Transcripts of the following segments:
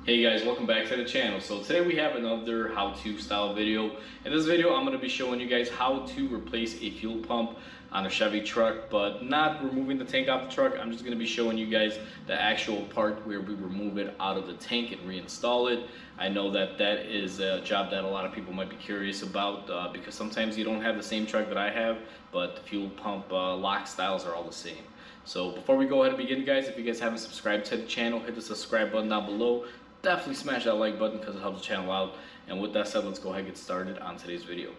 Hey guys, welcome back to the channel. So today we have another how-to style video. In this video, I'm going to be showing you guys how to replace a fuel pump on a Chevy truck, but not removing the tank off the truck. I'm just going to be showing you guys the actual part where we remove it out of the tank and reinstall it. I know that that is a job that a lot of people might be curious about because sometimes you don't have the same truck that I have, but the fuel pump lock styles are all the same. So before we go ahead and begin, guys, if you guys haven't subscribed to the channel, hit the subscribe button down below. Definitely smash that like button because it helps the channel out. And with that said, let's go ahead and get started on today's video.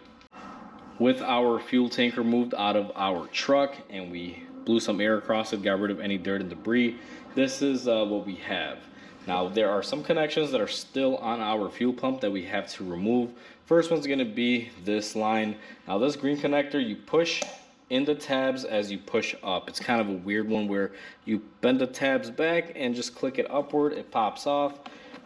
With our fuel tank removed out of our truck and we blew some air across it, got rid of any dirt and debris, this is what we have. Now there are some connections that are still on our fuel pump that we have to remove. First one's going to be this line. Now this green connector, you push in the tabs as you push up. It's kind of a weird one where you bend the tabs back and just click it upward, it pops off.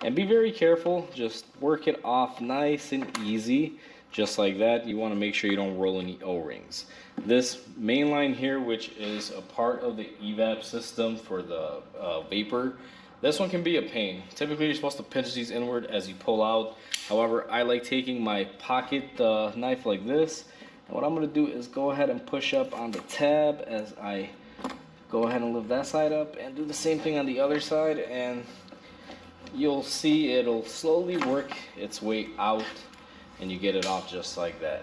And be very careful, just work it off nice and easy, just like that. You want to make sure you don't roll any O-rings. This main line here, which is a part of the evap system for the vapor, this one can be a pain. Typically you're supposed to pinch these inward as you pull out. However, I like taking my pocket knife like this, and what I'm going to do is go ahead and push up on the tab as I go ahead and lift that side up and do the same thing on the other side, and you'll see it'll slowly work its way out and you get it off just like that.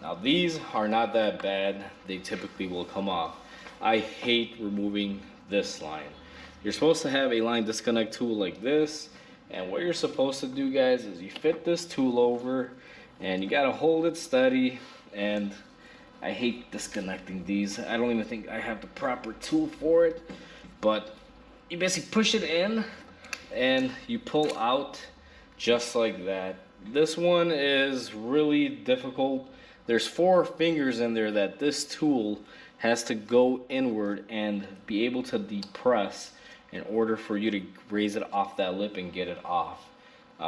Now these are not that bad, they typically will come off. I hate removing this line. You're supposed to have a line disconnect tool like this, and what you're supposed to do, guys, is you fit this tool over and you gotta hold it steady. And I hate disconnecting these. I don't even think I have the proper tool for it, but you basically push it in and you pull out just like that. This one is really difficult. There's 4 fingers in there that this tool has to go inward and be able to depress in order for you to raise it off that lip and get it off.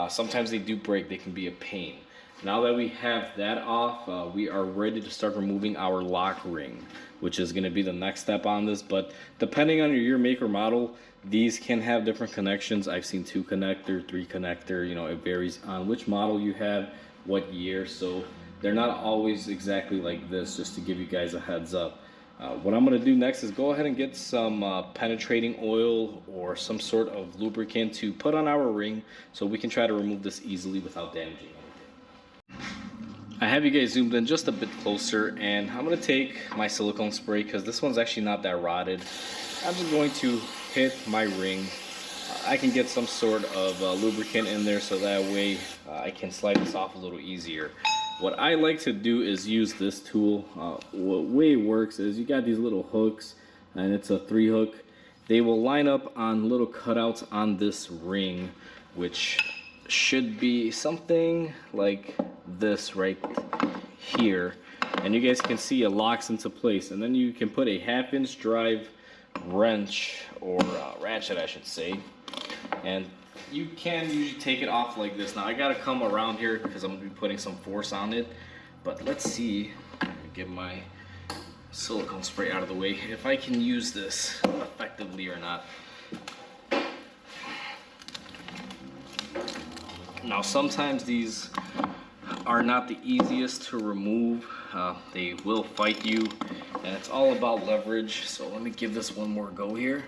Sometimes they do break, they can be a pain. Now that we have that off, we are ready to start removing our lock ring, which is going to be the next step on this. But depending on your year, make, or model, these can have different connections. I've seen 2 connector, 3 connector, you know, it varies on which model you have, what year. So they're not always exactly like this, just to give you guys a heads up. What I'm going to do next is go ahead and get some penetrating oil or some sort of lubricant to put on our ring so we can try to remove this easily without damaging it. I have you guys zoomed in just a bit closer, and I'm going to take my silicone spray because this one's actually not that rotted. I'm just going to hit my ring. I can get some sort of lubricant in there so that way I can slide this off a little easier. What I like to do is use this tool. What way it works is you got these little hooks, and it's a 3 hook. They will line up on little cutouts on this ring, which should be something like this right here, and you guys can see it locks into place, and then you can put a 1/2 inch drive wrench or ratchet, I should say, and you can usually take it off like this. Now I gotta come around here because I'm gonna be putting some force on it, but let's see, get my silicone spray out of the way, if I can use this effectively or not. Now sometimes these are not the easiest to remove. They will fight you, and it's all about leverage. So let me give this one more go here.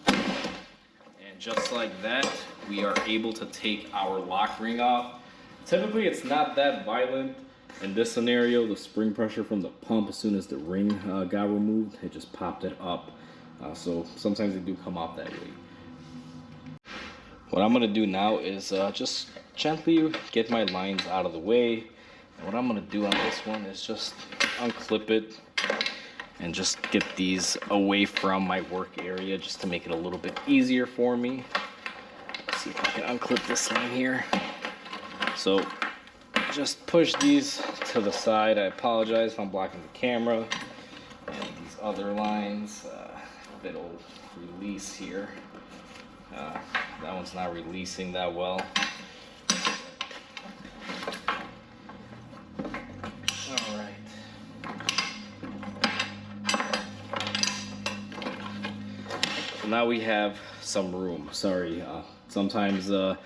And just like that, we are able to take our lock ring off. Typically it's not that violent. In this scenario, the spring pressure from the pump, as soon as the ring got removed, it just popped it up. So sometimes they do come off that way. What I'm going to do now is just gently get my lines out of the way. And what I'm going to do on this one is just unclip it and just get these away from my work area just to make it a little bit easier for me. Let's see if I can unclip this line here. So just push these to the side. I apologize if I'm blocking the camera. And these other lines, it'll release here. That one's not releasing that well. All right. So now we have some room. Sorry, Sometimes I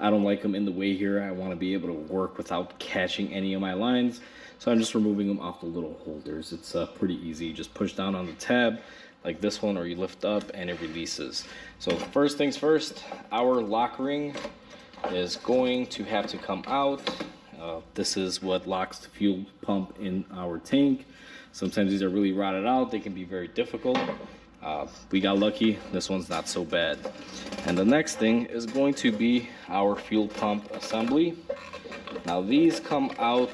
don't like them in the way here. I want to be able to work without catching any of my lines. So I'm just removing them off the little holders. It's pretty easy. You just push down on the tab like this one, or you lift up and it releases. So first things first, our lock ring is going to have to come out. This is what locks the fuel pump in our tank. Sometimes these are really rotted out. They can be very difficult. We got lucky. This one's not so bad. And the next thing is going to be our fuel pump assembly. Now these come out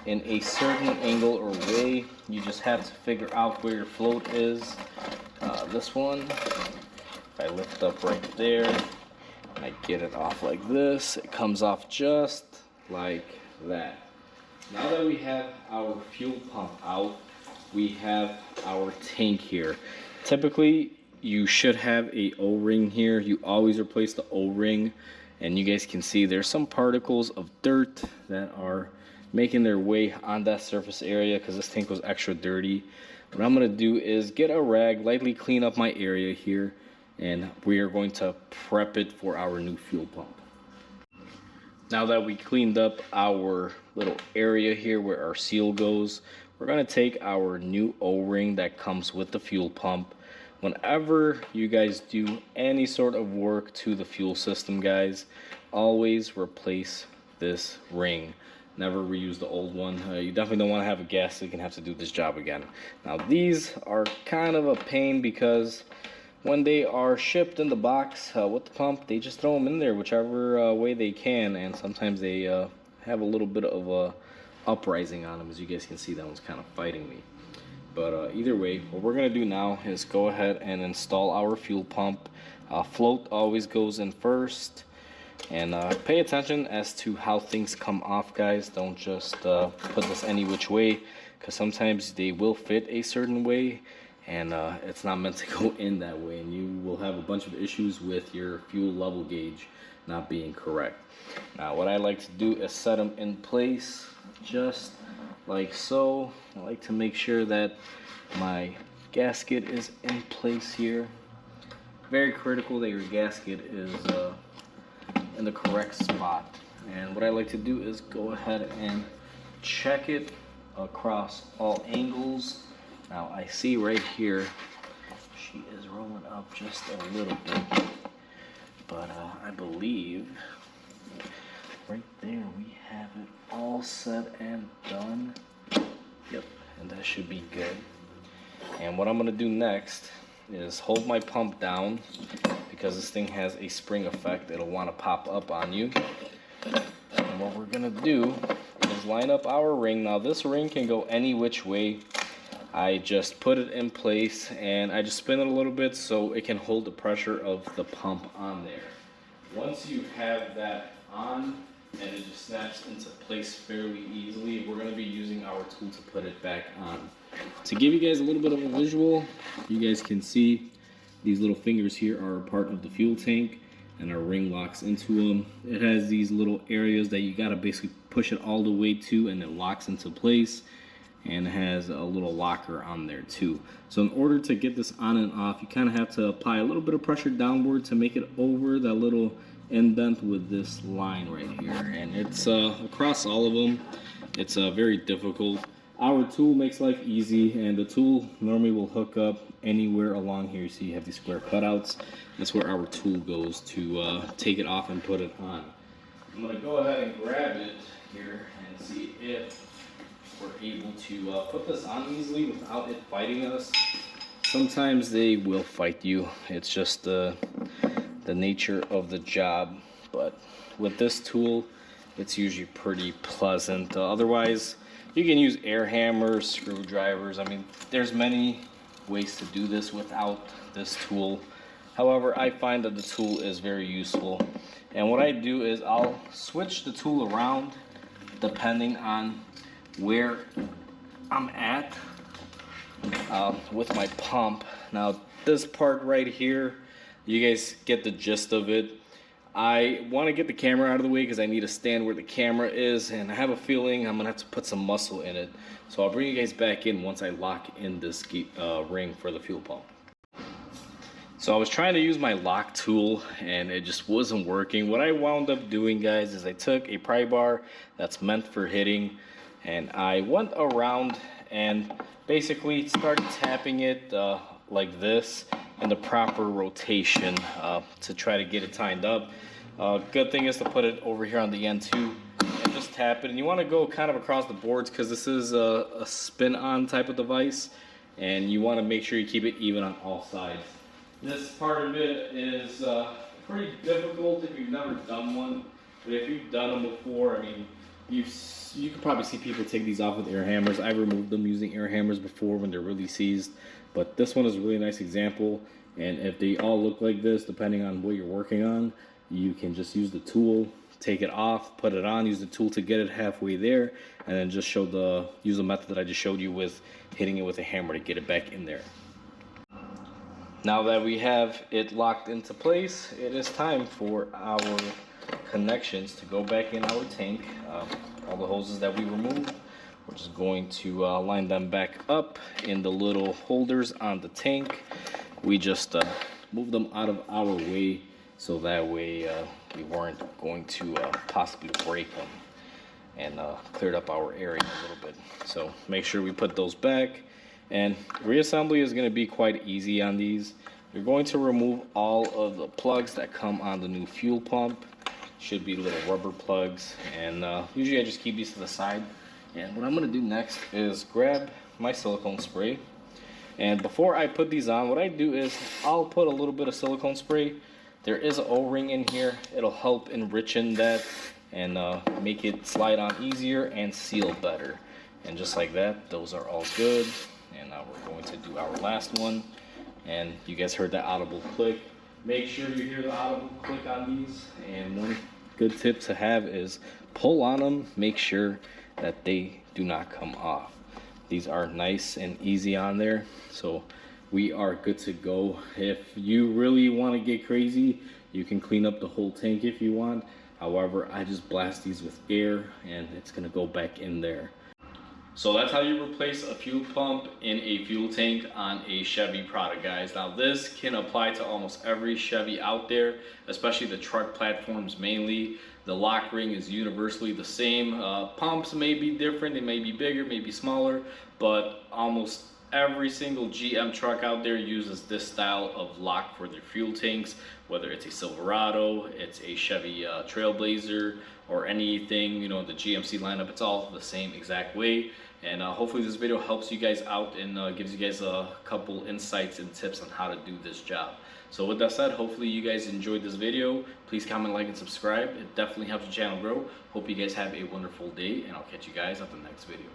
in a certain angle or way. You just have to figure out where your float is. This one, if I lift up right there, and I get it off like this, it comes off just like that. Now that we have our fuel pump out, we have our tank here. Typically, you should have a O-ring here. You always replace the O-ring, and you guys can see there's some particles of dirt that are making their way on that surface area because this tank was extra dirty. What I'm gonna do is get a rag, lightly clean up my area here, and we are going to prep it for our new fuel pump. Now that we cleaned up our little area here where our seal goes, we're gonna take our new O-ring that comes with the fuel pump. Whenever you guys do any sort of work to the fuel system, guys, always replace this ring. Never reuse the old one. You definitely don't want to have a gas leak and have to do this job again. Now these are kind of a pain because when they are shipped in the box with the pump, they just throw them in there whichever way they can, and sometimes they have a little bit of a uprising on them. As you guys can see, that one's kind of fighting me. But either way, what we're gonna do now is go ahead and install our fuel pump. Float always goes in first. And pay attention as to how things come off, guys. Don't just put this any which way, because sometimes they will fit a certain way, and it's not meant to go in that way, and you will have a bunch of issues with your fuel level gauge not being correct. Now what I like to do is set them in place just like so. I like to make sure that my gasket is in place here. Very critical that your gasket is in the correct spot. And what I like to do is go ahead and check it across all angles. Now I see right here she is rolling up just a little bit, but I believe right there we have it all set and done. Yep, and that should be good. And what I'm gonna do next is hold my pump down, because this thing has a spring effect. It'll want to pop up on you. And what we're gonna do is line up our ring. Now this ring can go any which way. I just put it in place and I just spin it a little bit so it can hold the pressure of the pump on there. Once you have that on and it just snaps into place fairly easily, we're gonna be using our tool to put it back on. To give you guys a little bit of a visual, you guys can see these little fingers here are a part of the fuel tank, and our ring locks into them. It has these little areas that you gotta basically push it all the way to, and it locks into place, and it has a little locker on there too. So in order to get this on and off, you kind of have to apply a little bit of pressure downward to make it over that little indent with this line right here. And it's across all of them. It's very difficult. Our tool makes life easy, and the tool normally will hook up anywhere along here. You see you have these square cutouts. That's where our tool goes to take it off and put it on. I'm gonna go ahead and grab it here and see if we're able to put this on easily without it fighting us. Sometimes they will fight you. It's just the nature of the job. But with this tool, it's usually pretty pleasant. Otherwise, you can use air hammers, screwdrivers. I mean, there's many ways to do this without this tool. However, I find that the tool is very useful. And what I do is I'll switch the tool around depending on where I'm at with my pump. Now, this part right here, you guys get the gist of it. I want to get the camera out of the way because I need to stand where the camera is, and I have a feeling I'm gonna have to put some muscle in it. So I'll bring you guys back in once I lock in this ring for the fuel pump. So I was trying to use my lock tool and it just wasn't working. What I wound up doing, guys, is I took a pry bar that's meant for hitting and I went around and basically started tapping it like this in the proper rotation to try to get it tightened up. Good thing is to put it over here on the end too and just tap it. And you want to go kind of across the boards because this is a spin-on type of device, and you want to make sure you keep it even on all sides. This part of it is pretty difficult if you've never done one, but if you've done them before, I mean, you can probably see people take these off with air hammers. I've removed them using air hammers before when they're really seized, but this one is a really nice example. And if they all look like this, depending on what you're working on, you can just use the tool, take it off, put it on, use the tool to get it halfway there, and then just use the method that I just showed you with hitting it with a hammer to get it back in there. Now that we have it locked into place, it is time for our connections to go back in our tank. All the hoses that we removed, we're just going to line them back up in the little holders on the tank. We just move them out of our way so that way we weren't going to possibly break them, and cleared up our area a little bit. So make sure we put those back. And reassembly is going to be quite easy on these. You're going to remove all of the plugs that come on the new fuel pump. Should be little rubber plugs, and usually I just keep these to the side. And what I'm going to do next is grab my silicone spray. And before I put these on, what I do is I'll put a little bit of silicone spray. There is an O-ring in here. It'll help enrichen that and make it slide on easier and seal better. And just like that, those are all good. And now we're going to do our last one. And you guys heard that audible click. Make sure you hear the audible click on these. And one good tip to have is pull on them. Make sure that they do not come off. These are nice and easy on there. So we are good to go. If you really want to get crazy, you can clean up the whole tank if you want. However, I just blast these with air and it's going to go back in there. So that's how you replace a fuel pump in a fuel tank on a Chevy product, guys. Now this can apply to almost every Chevy out there, especially the truck platforms mainly. The lock ring is universally the same. Pumps may be different, they may be bigger, maybe smaller, but almost every single GM truck out there uses this style of lock for their fuel tanks, whether it's a Silverado, it's a Chevy Trailblazer, or anything, you know, the GMC lineup. It's all the same exact way. And hopefully this video helps you guys out and gives you guys a couple insights and tips on how to do this job. So with that said, hopefully you guys enjoyed this video. Please comment, like, and subscribe. It definitely helps the channel grow. Hope you guys have a wonderful day, and I'll catch you guys at the next video.